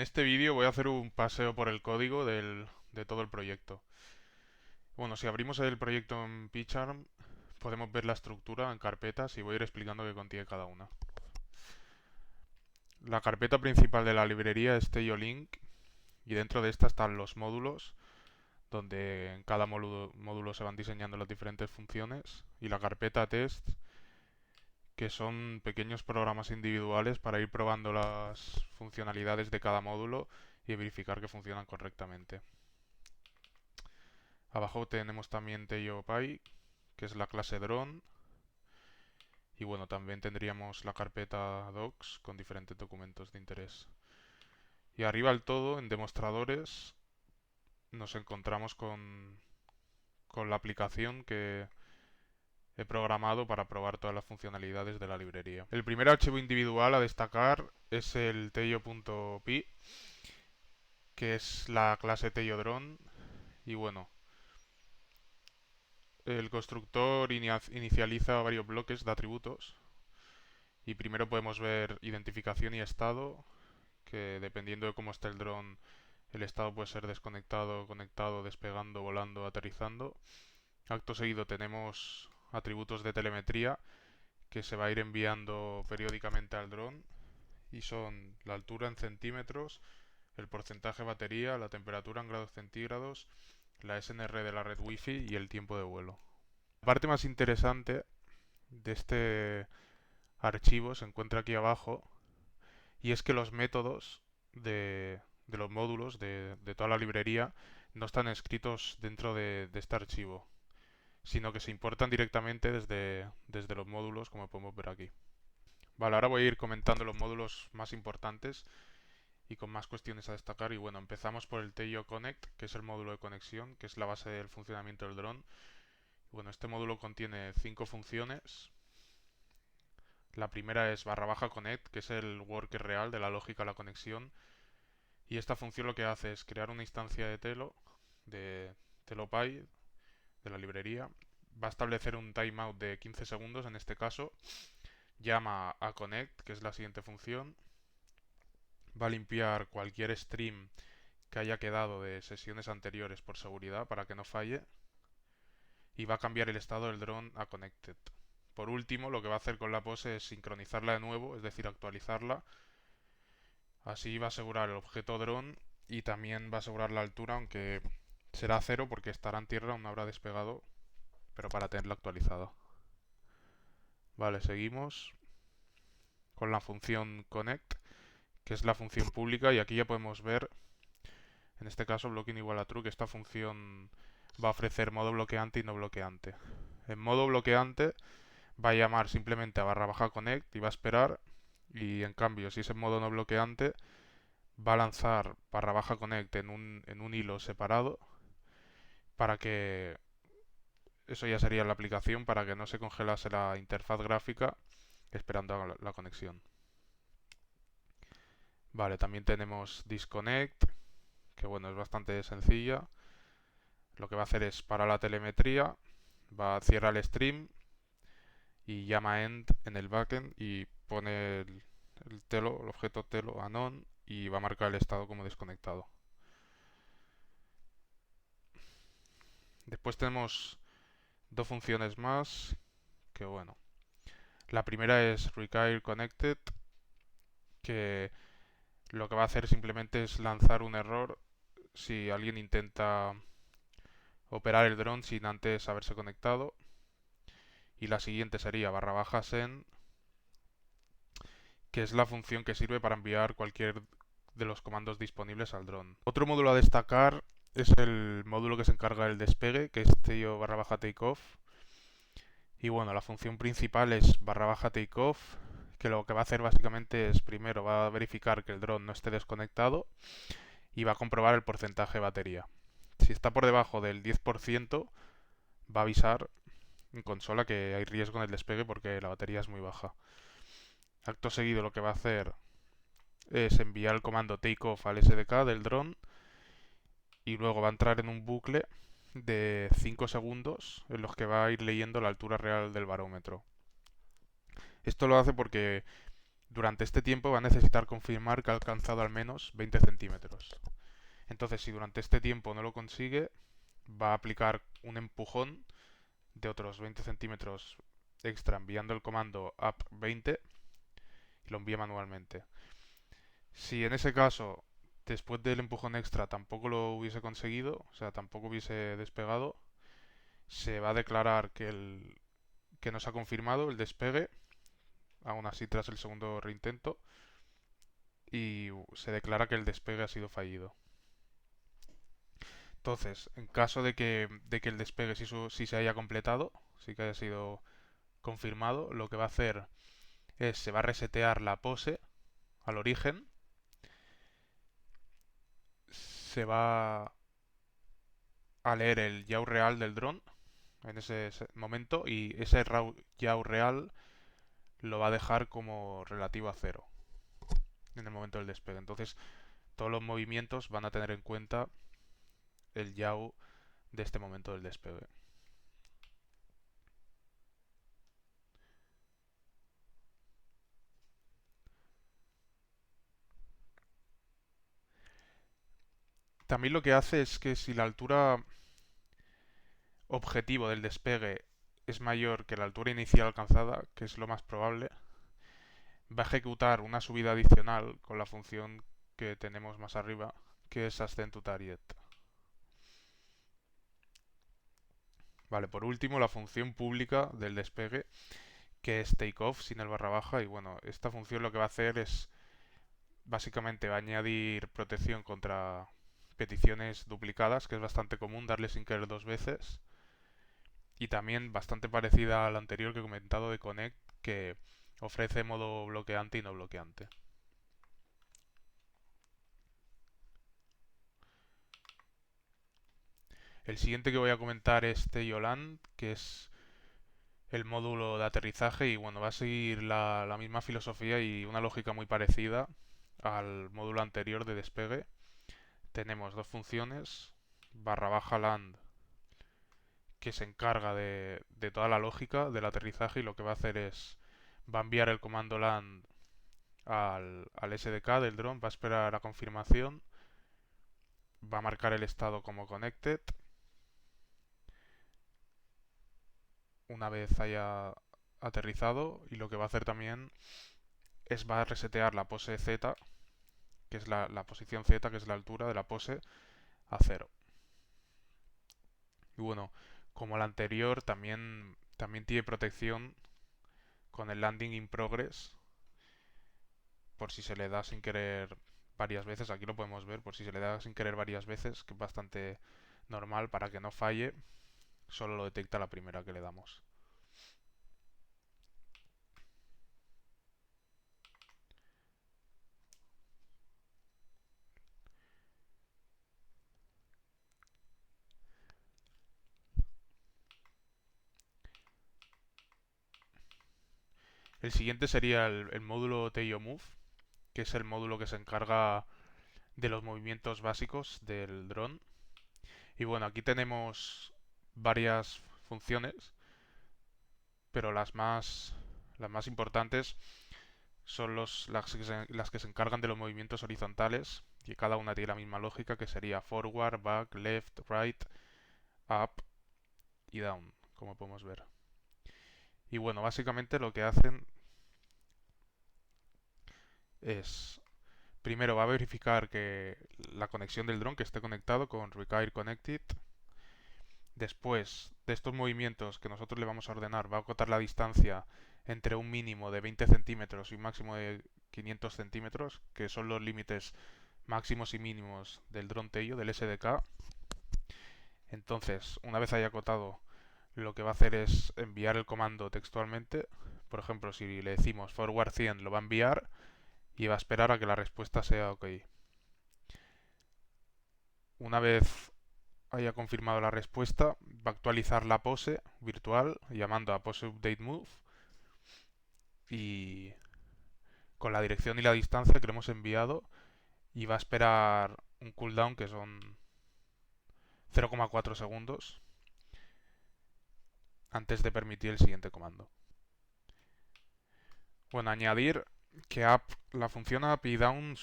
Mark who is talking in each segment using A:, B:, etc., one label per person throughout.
A: En este vídeo voy a hacer un paseo por el código de todo el proyecto. Bueno, si abrimos el proyecto en PyCharm, podemos ver la estructura en carpetas y voy a ir explicando qué contiene cada una. La carpeta principal de la librería es TioLink y dentro de esta están los módulos, donde en cada módulo se van diseñando las diferentes funciones, y la carpeta test, que son pequeños programas individuales para ir probando las funcionalidades de cada módulo y verificar que funcionan correctamente. Abajo tenemos también TioPy, que es la clase drone. Y bueno, también tendríamos la carpeta docs con diferentes documentos de interés. Y arriba del todo, en demostradores, nos encontramos con la aplicación que he programado para probar todas las funcionalidades de la librería. El primer archivo individual a destacar es el tio.py, que es la clase TioDrone. Y bueno, el constructor inicializa varios bloques de atributos. Y primero podemos ver identificación y estado, que dependiendo de cómo esté el dron, el estado puede ser desconectado, conectado, despegando, volando, aterrizando. Acto seguido tenemos atributos de telemetría que se va a ir enviando periódicamente al dron y son la altura en centímetros, el porcentaje de batería, la temperatura en grados centígrados, la SNR de la red Wi-Fi y el tiempo de vuelo. La parte más interesante de este archivo se encuentra aquí abajo, y es que los métodos de los módulos de toda la librería no están escritos dentro de este archivo, sino que se importan directamente desde los módulos, como podemos ver aquí. Vale, ahora voy a ir comentando los módulos más importantes y con más cuestiones a destacar. Y bueno, empezamos por el TIO Connect, que es el módulo de conexión, que es la base del funcionamiento del dron. Bueno, este módulo contiene 5 funciones. La primera es /connect, que es el worker real de la lógica de la conexión. Y esta función lo que hace es crear una instancia de Telo, de TeloPy, de la librería. Va a establecer un timeout de 15 segundos en este caso. Llama a connect, que es la siguiente función. Va a limpiar cualquier stream que haya quedado de sesiones anteriores por seguridad para que no falle. Y va a cambiar el estado del dron a connected. Por último, lo que va a hacer con la pose es sincronizarla de nuevo, es decir, actualizarla. Así va a asegurar el objeto dron y también va a asegurar la altura, aunque será cero porque estará en tierra, aún no habrá despegado, pero para tenerla actualizada. Vale, seguimos con la función connect, que es la función pública, y aquí ya podemos ver, en este caso blocking igual a true, que esta función va a ofrecer modo bloqueante y no bloqueante. En modo bloqueante va a llamar simplemente a /connect y va a esperar, y en cambio si es en modo no bloqueante va a lanzar /connect en un hilo separado para que eso ya sería la aplicación, para que no se congelase la interfaz gráfica esperando a la conexión. Vale, también tenemos disconnect, que bueno, es bastante sencilla. Lo que va a hacer es parar la telemetría, va a cerrar el stream y llama end en el backend y pone el telo, el objeto telo a none, y va a marcar el estado como desconectado. Después tenemos dos funciones más, que bueno, la primera es require connected, que lo que va a hacer simplemente es lanzar un error si alguien intenta operar el dron sin antes haberse conectado. Y la siguiente sería /send, que es la función que sirve para enviar cualquier de los comandos disponibles al dron. Otro módulo a destacar es el módulo que se encarga del despegue, que es tio /takeoff. Y bueno, la función principal es /takeoff, que lo que va a hacer básicamente es, primero va a verificar que el dron no esté desconectado y va a comprobar el porcentaje de batería. Si está por debajo del 10%, va a avisar en consola que hay riesgo en el despegue porque la batería es muy baja. Acto seguido lo que va a hacer es enviar el comando takeoff al SDK del dron y luego va a entrar en un bucle de 5 segundos en los que va a ir leyendo la altura real del barómetro. Esto lo hace porque Durante este tiempo va a necesitar confirmar que ha alcanzado al menos 20 centímetros. Entonces, si durante este tiempo no lo consigue, va a aplicar un empujón de otros 20 centímetros extra enviando el comando up20 y lo envía manualmente. Si en ese caso, después del empujón extra, tampoco lo hubiese conseguido, o sea, tampoco hubiese despegado, se va a declarar que no se ha confirmado el despegue, aún así tras el segundo reintento, y se declara que el despegue ha sido fallido. Entonces, en caso de que el despegue sí se haya completado, sí que haya sido confirmado, lo que va a hacer es se va a resetear la pose al origen, se va a leer el yaw real del dron en ese momento y ese yaw real lo va a dejar como relativo a cero en el momento del despegue. Entonces, todos los movimientos van a tener en cuenta el yaw de este momento del despegue. También lo que hace es que si la altura objetivo del despegue es mayor que la altura inicial alcanzada, que es lo más probable, va a ejecutar una subida adicional con la función que tenemos más arriba, que es ascend to target. Vale, por último, la función pública del despegue, que es takeoff sin el barra baja. Y bueno, esta función lo que va a hacer es, básicamente, va a añadir protección contra peticiones duplicadas, que es bastante común darle sin querer dos veces. Y también bastante parecida a la anterior que he comentado de Connect, que ofrece modo bloqueante y no bloqueante. El siguiente que voy a comentar es Teioland, que es el módulo de aterrizaje y bueno, va a seguir la misma filosofía y una lógica muy parecida al módulo anterior de despegue. Tenemos dos funciones, barra baja land, que se encarga de toda la lógica del aterrizaje y lo que va a hacer es, va a enviar el comando land al SDK del dron, va a esperar a confirmación, va a marcar el estado como connected. Una vez haya aterrizado y lo que va a hacer también es va a resetear la pose Z, que es la posición Z, que es la altura de la pose, a cero. Y bueno, como la anterior, también tiene protección con el landing in progress, por si se le da sin querer varias veces, aquí lo podemos ver, por si se le da sin querer varias veces, que es bastante normal para que no falle, solo lo detecta la primera que le damos. El siguiente sería el módulo Teio Move, que es el módulo que se encarga de los movimientos básicos del dron. Y bueno, aquí tenemos varias funciones, pero las más importantes son las que se encargan de los movimientos horizontales, y cada una tiene la misma lógica, que sería forward, back, left, right, up y down, como podemos ver. Y bueno, básicamente lo que hacen es, primero va a verificar que la conexión del dron que esté conectado con Require Connected. Después de estos movimientos que nosotros le vamos a ordenar, va a acotar la distancia entre un mínimo de 20 centímetros y un máximo de 500 centímetros, que son los límites máximos y mínimos del dron Teio, del SDK. Entonces, una vez haya acotado, lo que va a hacer es enviar el comando textualmente. Por ejemplo, si le decimos forward 100, lo va a enviar y va a esperar a que la respuesta sea OK. Una vez haya confirmado la respuesta, va a actualizar la pose virtual llamando a pose update move y con la dirección y la distancia que le hemos enviado, y va a esperar un cooldown que son 0,4 segundos antes de permitir el siguiente comando. Bueno, añadir que la función up y down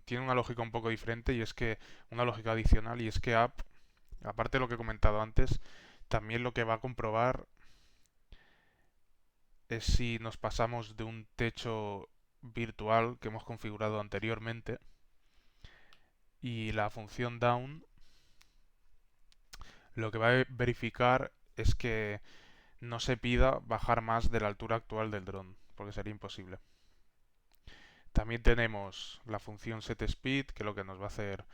A: tiene una lógica un poco diferente y es que una lógica adicional y es que up, aparte de lo que he comentado antes, también lo que va a comprobar es si nos pasamos de un techo virtual que hemos configurado anteriormente y la función down lo que va a verificar es que no se pida bajar más de la altura actual del dron, porque sería imposible. También tenemos la función setSpeed, que lo que nos va a hacer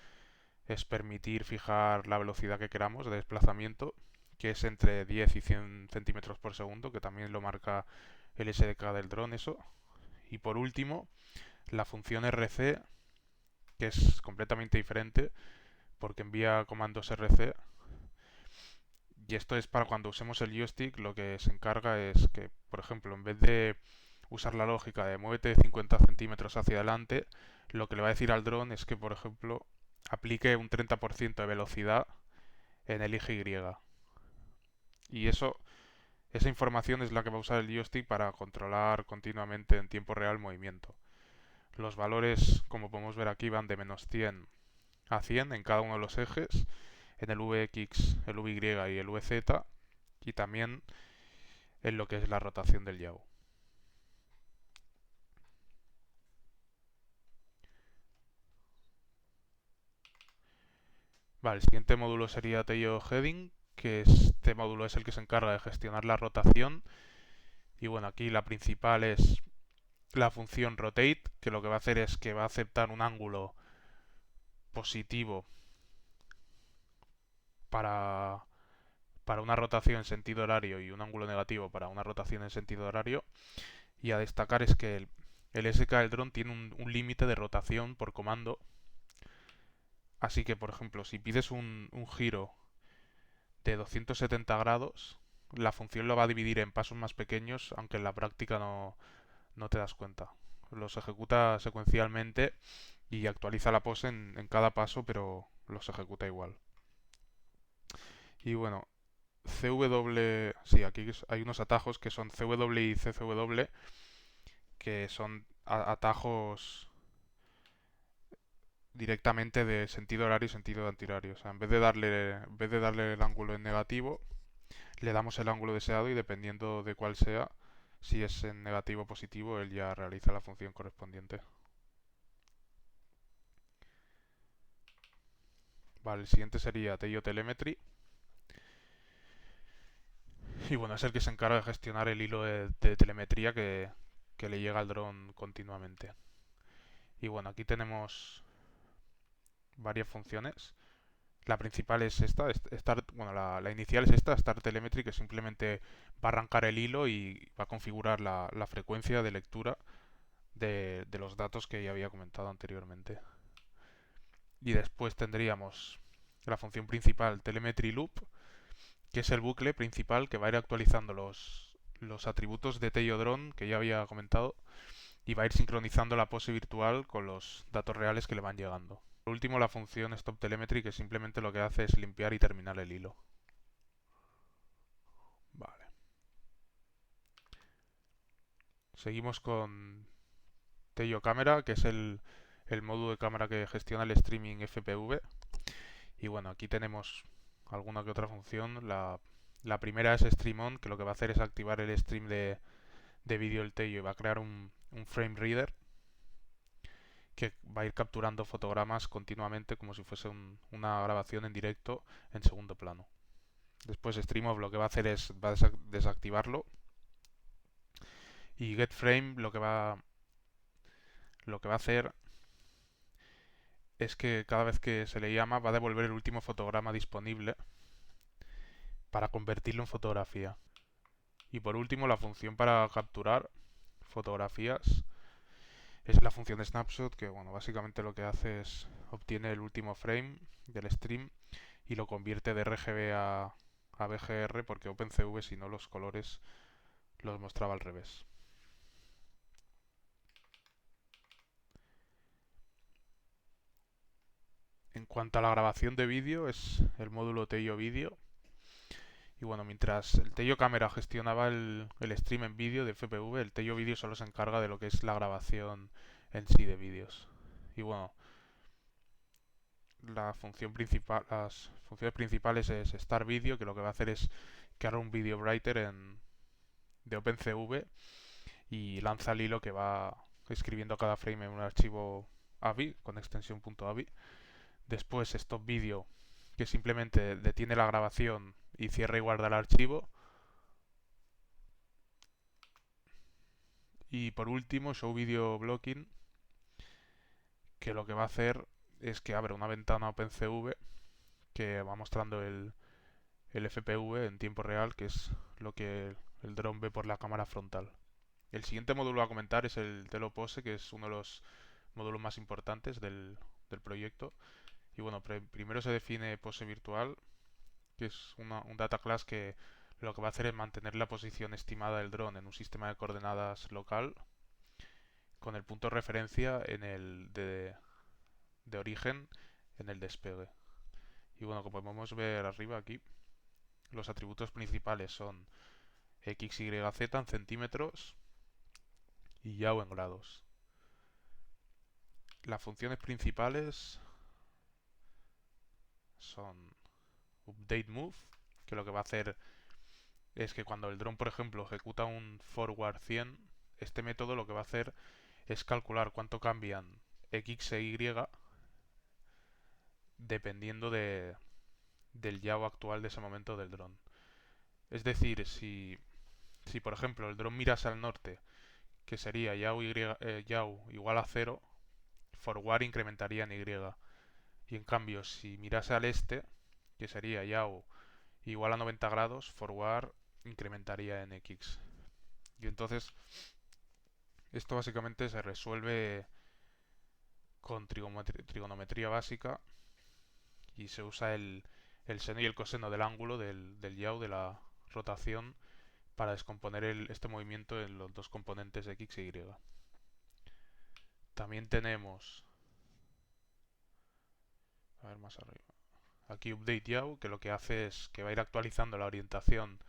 A: es permitir fijar la velocidad que queramos de desplazamiento, que es entre 10 y 100 centímetros por segundo, que también lo marca el SDK del dron, eso. Y por último, la función RC, que es completamente diferente, porque envía comandos RC. Y esto es para cuando usemos el joystick, lo que se encarga es que, por ejemplo, en vez de usar la lógica de muévete 50 centímetros hacia adelante, lo que le va a decir al dron es que, por ejemplo, aplique un 30% de velocidad en el eje Y. Y esa información es la que va a usar el joystick para controlar continuamente en tiempo real el movimiento. Los valores, como podemos ver aquí, van de -100 a 100 en cada uno de los ejes, en el VX, el VY y el VZ, y también en lo que es la rotación del yaw. Vale, el siguiente módulo sería Tail Heading, que este módulo es el que se encarga de gestionar la rotación. Y bueno, aquí la principal es la función rotate, que lo que va a hacer es que va a aceptar un ángulo positivo para, para una rotación en sentido horario y un ángulo negativo para una rotación en sentido horario. Y a destacar es que el SK del dron tiene un límite de rotación por comando. Así que, por ejemplo, si pides un giro de 270 grados, la función lo va a dividir en pasos más pequeños, aunque en la práctica no te das cuenta. Los ejecuta secuencialmente y actualiza la pose en cada paso, pero los ejecuta igual. Y bueno, CW, sí, aquí hay unos atajos que son CW y CCW, que son atajos directamente de sentido horario y sentido antihorario. O sea, en vez de darle el ángulo en negativo, le damos el ángulo deseado y dependiendo de cuál sea, si es en negativo o positivo, él ya realiza la función correspondiente. Vale, el siguiente sería Tail Telemetry. Y bueno, es el que se encarga de gestionar el hilo de telemetría que le llega al dron continuamente. Y bueno, aquí tenemos varias funciones. La principal es esta, bueno, la inicial es esta, Start Telemetry, que simplemente va a arrancar el hilo y va a configurar la frecuencia de lectura de los datos que ya había comentado anteriormente. Y después tendríamos la función principal Telemetry Loop, que es el bucle principal que va a ir actualizando los atributos de Teodron que ya había comentado y va a ir sincronizando la pose virtual con los datos reales que le van llegando. Por último, la función Stop Telemetry, que simplemente lo que hace es limpiar y terminar el hilo. Vale. Seguimos con Teio Camera, que es el módulo de cámara que gestiona el streaming FPV. Y bueno, aquí tenemos alguna que otra función. La primera es Stream On, que lo que va a hacer es activar el stream de vídeo del Teio y va a crear un frame reader que va a ir capturando fotogramas continuamente como si fuese una grabación en directo en segundo plano. Después StreamOff lo que va a hacer es va a desactivarlo y GetFrame lo que va a hacer es que cada vez que se le llama va a devolver el último fotograma disponible para convertirlo en fotografía. Y por último la función para capturar fotografías es la función snapshot que bueno, básicamente lo que hace es obtiene el último frame del stream y lo convierte de RGB a BGR porque OpenCV si no los colores los mostraba al revés. En cuanto a la grabación de vídeo es el módulo Teio Video Y bueno, mientras el Tello Cámara gestionaba el stream en vídeo de FPV, el Tello Vídeo solo se encarga de lo que es la grabación en sí de vídeos. Y bueno, las funciones principales es Start Video, que lo que va a hacer es crear un video writer de OpenCV y lanza el hilo que va escribiendo cada frame en un archivo AVI con extensión .avi. Después Stop Video, que simplemente detiene la grabación y cierra y guarda el archivo. Y por último, Show Video Blocking, que lo que va a hacer es que abre una ventana OpenCV que va mostrando el FPV en tiempo real, que es lo que el dron ve por la cámara frontal. El siguiente módulo a comentar es el Telopose, que es uno de los módulos más importantes del proyecto. Y bueno, primero se define pose virtual, que es un data class que lo que va a hacer es mantener la posición estimada del dron en un sistema de coordenadas local con el punto de referencia de origen en el despegue. Y bueno, como podemos ver arriba aquí, los atributos principales son x, y, z en centímetros y YAW en grados. Las funciones principales son update move, que lo que va a hacer es que cuando el dron, por ejemplo, ejecuta un forward 100, este método lo que va a hacer es calcular cuánto cambian x e y dependiendo del yaw actual de ese momento del dron. Es decir, si por ejemplo el dron mirase al norte, que sería yaw igual a 0, forward incrementaría en y. Y en cambio, si mirase al este, que sería yaw igual a 90 grados, forward incrementaría en x. Y entonces esto básicamente se resuelve con trigonometría básica y se usa el seno y el coseno del ángulo del yaw, de la rotación, para descomponer este movimiento en los dos componentes x e y. También tenemos, a ver más arriba, aquí update yaw, que lo que hace es que va a ir actualizando la orientación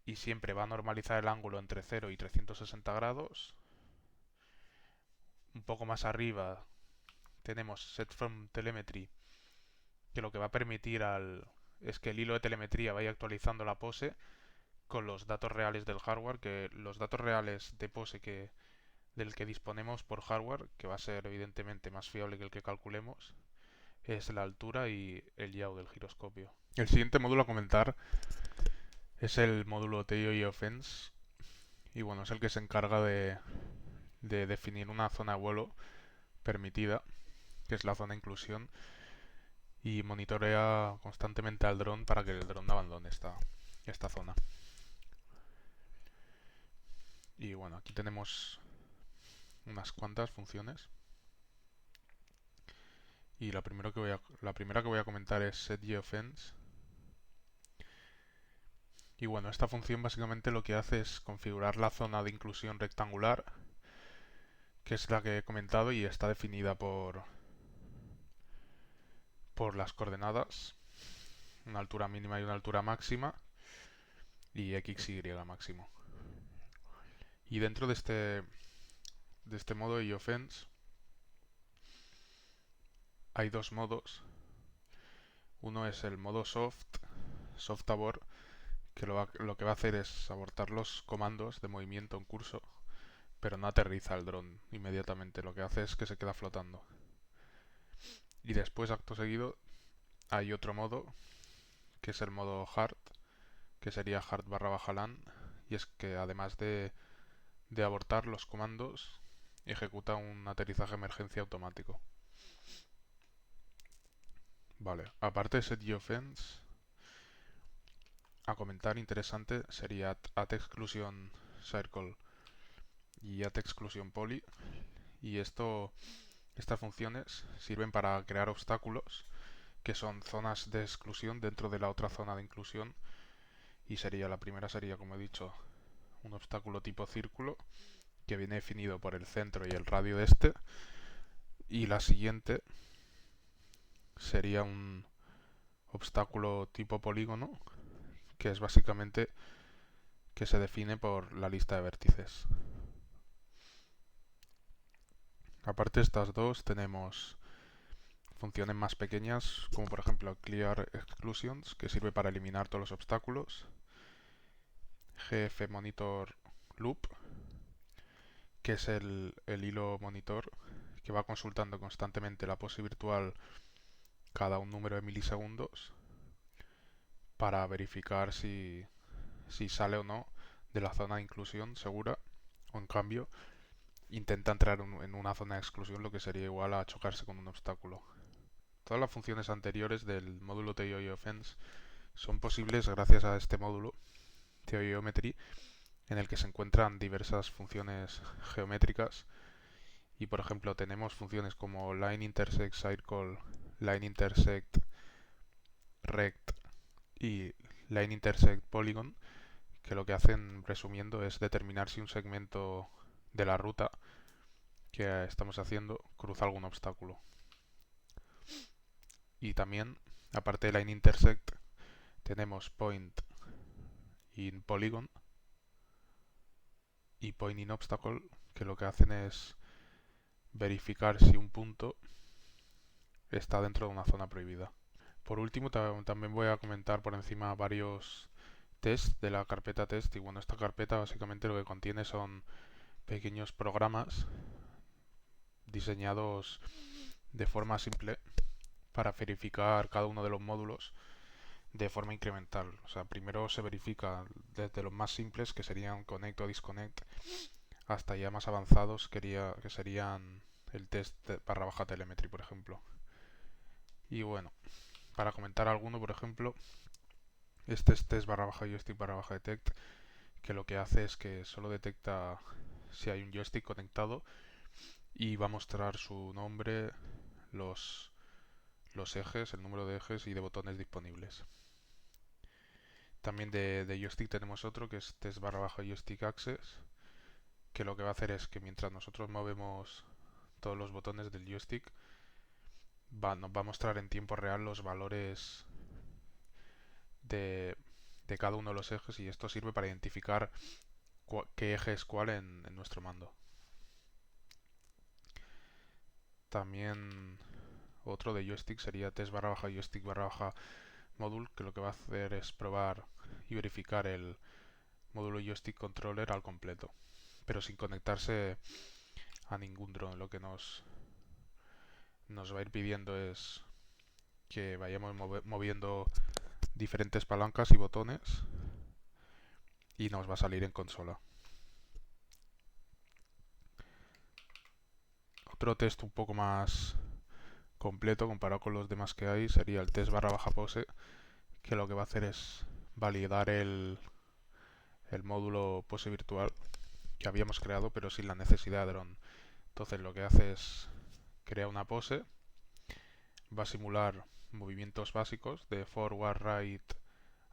A: y siempre va a normalizar el ángulo entre 0 y 360 grados. Un poco más arriba tenemos set from telemetry, que lo que va a permitir es que el hilo de telemetría vaya actualizando la pose con los datos reales del hardware, que los datos reales de pose del que disponemos por hardware, que va a ser evidentemente más fiable que el que calculemos, es la altura y el yaw del giroscopio. El siguiente módulo a comentar es el módulo Tello y Offense, y bueno, es el que se encarga de definir una zona de vuelo permitida, que es la zona de inclusión, y monitorea constantemente al dron para que el dron no abandone esta zona. Y bueno, aquí tenemos unas cuantas funciones. Y la primera que voy a comentar es setGeoFence. Y bueno, esta función básicamente lo que hace es configurar la zona de inclusión rectangular, que es la que he comentado y está definida por las coordenadas, una altura mínima y una altura máxima, y x, y máximo. Y dentro de este modo geofence hay dos modos. Uno es el modo soft abort, que lo que va a hacer es abortar los comandos de movimiento en curso, pero no aterriza el dron inmediatamente, lo que hace es que se queda flotando. Y después, acto seguido, hay otro modo, que es el modo hard, que sería hard/lan, y es que además de abortar los comandos, ejecuta un aterrizaje de emergencia automático. Vale, aparte de setGeofence, a comentar interesante sería atExclusion circle y atExclusion poly, y estas funciones sirven para crear obstáculos que son zonas de exclusión dentro de la otra zona de inclusión, y la primera sería, como he dicho, un obstáculo tipo círculo que viene definido por el centro y el radio de este, y la siguiente sería un obstáculo tipo polígono que es básicamente que se define por la lista de vértices. Aparte de estas dos, tenemos funciones más pequeñas, como por ejemplo Clear Exclusions, que sirve para eliminar todos los obstáculos. GF Monitor Loop, que es el hilo monitor que va consultando constantemente la pose virtual cada un número de milisegundos para verificar si sale o no de la zona de inclusión segura, o en cambio intenta entrar en una zona de exclusión, lo que sería igual a chocarse con un obstáculo. Todas las funciones anteriores del módulo TioioFence son posibles gracias a este módulo, TioioGeometry, en el que se encuentran diversas funciones geométricas y por ejemplo tenemos funciones como line intersect circle, line intersect rect y line intersect polygon, que lo que hacen, resumiendo, es determinar si un segmento de la ruta que estamos haciendo cruza algún obstáculo. Y también, aparte de line intersect, tenemos point in polygon y point in obstacle, que lo que hacen es verificar si un punto está dentro de una zona prohibida. Por último, también voy a comentar por encima varios tests de la carpeta test. Y bueno, esta carpeta básicamente lo que contiene son pequeños programas diseñados de forma simple para verificar cada uno de los módulos de forma incremental. O sea, primero se verifica desde los más simples, que serían connect o disconnect, hasta ya más avanzados, que serían el test barra baja telemetry, por ejemplo. Y bueno, para comentar alguno, por ejemplo, este es test barra baja joystick barra baja detect, que lo que hace es que solo detecta si hay un joystick conectado y va a mostrar su nombre, los ejes, el número de ejes y de botones disponibles. También de joystick tenemos otro que es test barra baja joystick access, que lo que va a hacer es que mientras nosotros movemos todos los botones del joystick, nos va a mostrar en tiempo real los valores de cada uno de los ejes, y esto sirve para identificar qué eje es cuál en nuestro mando. También otro de joystick sería test barra baja joystick barra baja module, que lo que va a hacer es probar y verificar el módulo joystick controller al completo, pero sin conectarse a ningún drone. Lo que nos va a ir pidiendo es que vayamos moviendo diferentes palancas y botones y nos va a salir en consola. Otro test un poco más completo comparado con los demás que hay sería el test barra baja pose, que lo que va a hacer es validar el módulo pose virtual que habíamos creado pero sin la necesidad de drone. Entonces lo que hace es crear una pose, va a simular movimientos básicos de forward, right,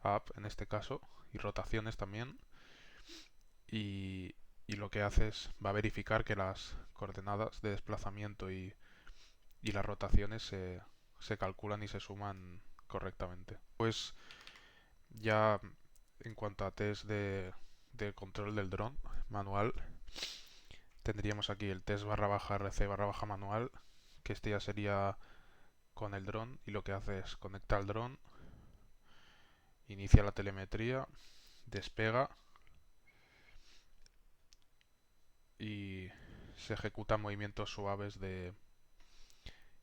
A: up en este caso, y rotaciones también, y lo que hace es va a verificar que las coordenadas de desplazamiento y las rotaciones se calculan y se suman correctamente. Pues ya en cuanto a test de control del dron manual, tendríamos aquí el test barra baja RC barra baja manual, que este ya sería con el dron, y lo que hace es conecta el dron, inicia la telemetría, despega y se ejecutan movimientos suaves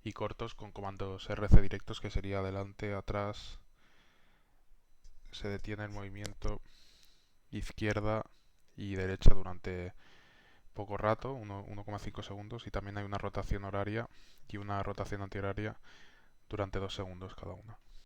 A: y cortos con comandos RC directos, que sería adelante, atrás, se detiene el movimiento, izquierda y derecha durante poco rato, 1,5 segundos, y también hay una rotación horaria y una rotación antihoraria durante 2 segundos cada una.